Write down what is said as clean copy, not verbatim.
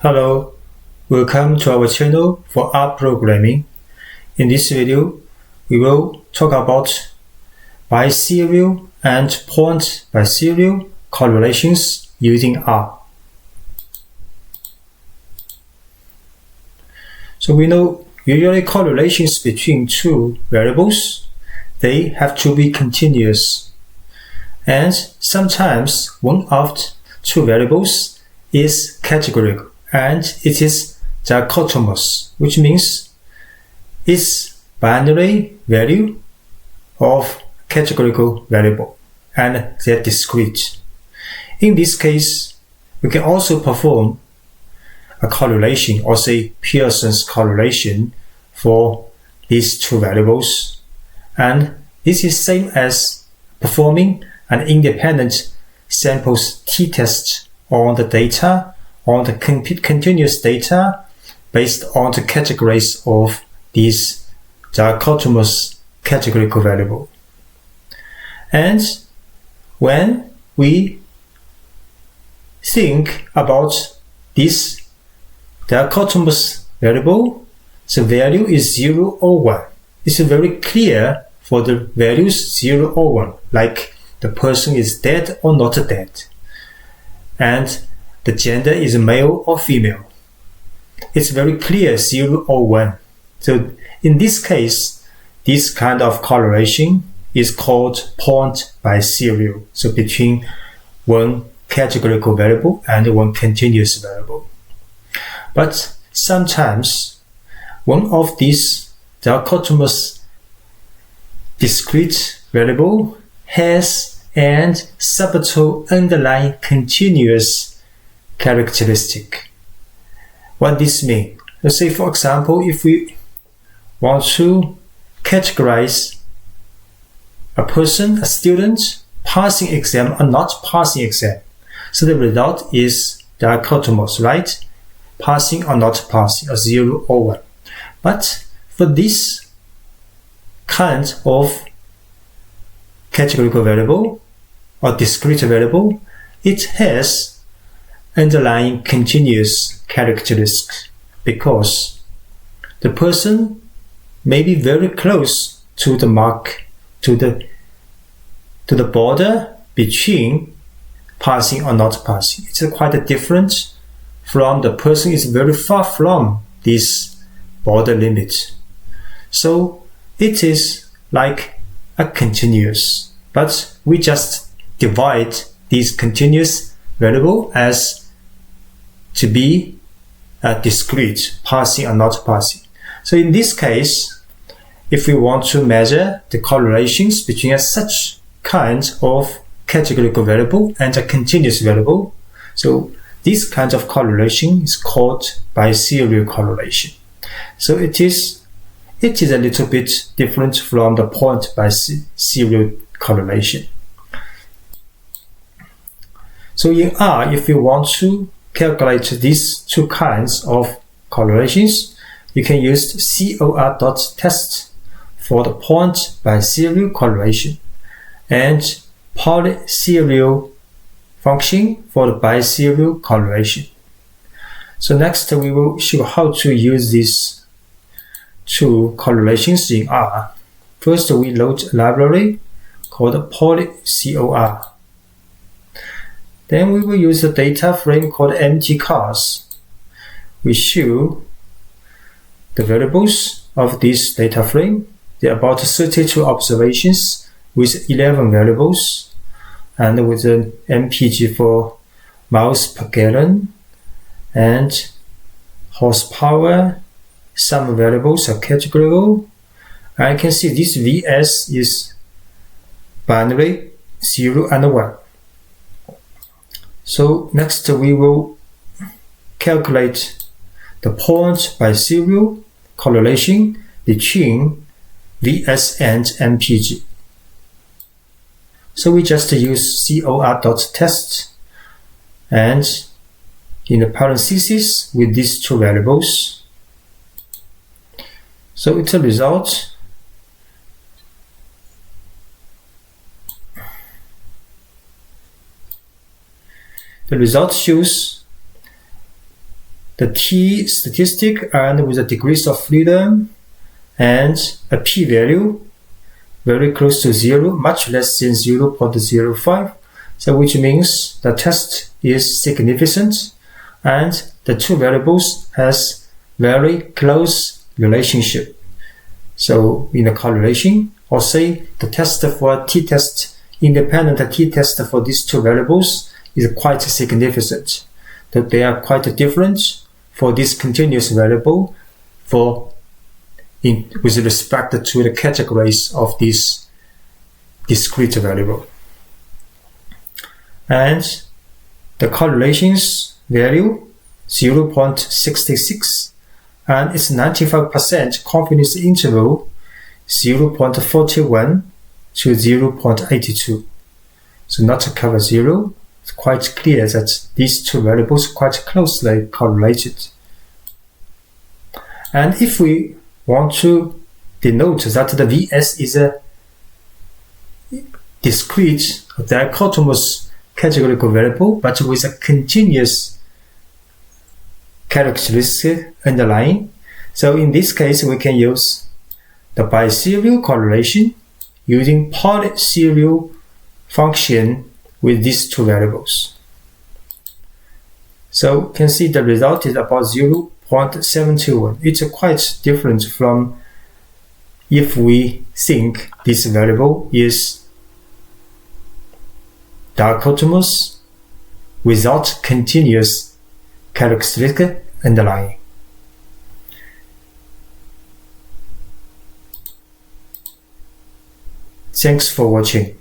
Hello, welcome to our channel for rprogramming. In this video, we will talk about biserial and point-biserial correlations using R. So we know usually correlations between two variables, they have to be continuous. And sometimes one of two variables is categorical. And it is dichotomous, which means it's binary value of categorical variable and they're discrete. In this case, we can also perform a correlation or say Pearson's correlation for these two variables. And this is same as performing an independent samples t-test on the data on the continuous data based on the categories of these dichotomous categorical variable. And when we think about this dichotomous variable, the value is 0 or 1. It's very clear for the values 0 or 1, like the person is dead or not dead. And the gender is male or female. It's very clear 0 or 1. So in this case, this kind of correlation is called point-biserial. So between one categorical variable and one continuous variable. But sometimes one of these dichotomous discrete variable has an subtle underlying continuous characteristic. What this means? Let's say, for example, if we want to categorize a person, a student, passing exam or not passing exam. So the result is dichotomous, right? Passing or not passing, or 0 or 1. But for this kind of categorical variable or discrete variable, it has underlying continuous characteristics because the person may be very close to the mark, to the border between passing or not passing. It's quite different from the person is very far from this border limit. So it is like a continuous, but we just divide this continuous variable as to be a discrete, passing or not passing. So in this case, if we want to measure the correlations between such kind of categorical variable and a continuous variable, so this kind of correlation is called biserial correlation. So it is a little bit different from the point-biserial correlation. So in R, if you want to calculate these two kinds of correlations, you can use cor.test for the point-biserial correlation and polyserial function for the biserial correlation. So next we will show how to use these two correlations in R. First we load a library called polycor. Then we will use a data frame called empty cars. We show the variables of this data frame. There are about 32 observations with 11 variables and with an MPG for miles per gallon and horsepower. Some variables are categorical. I can see this VS is binary 0 and 1. So next we will calculate the point-biserial correlation between VS and MPG. So we just use cor.test and in the parentheses with these two variables. So it's a result The result shows the t statistic and with the degrees of freedom and a p-value very close to 0, much less than 0.05. So which means the test is significant and the two variables has very close relationship. So in a correlation, or say the test for t-test, independent t-test for these two variables is quite significant. That they are quite different for this continuous variable with respect to the categories of this discrete variable. And the correlations value 0.66 and its 95% confidence interval 0.41 to 0.82. So not to cover 0, it's quite clear that these two variables are quite closely correlated. And if we want to denote that the Vs is a discrete dichotomous categorical variable but with a continuous characteristic underlying, so in this case we can use the biserial correlation using polyserial function with these two variables. So you can see the result is about 0.71. It's quite different from if we think this variable is dichotomous without continuous characteristic underlying. Thanks for watching.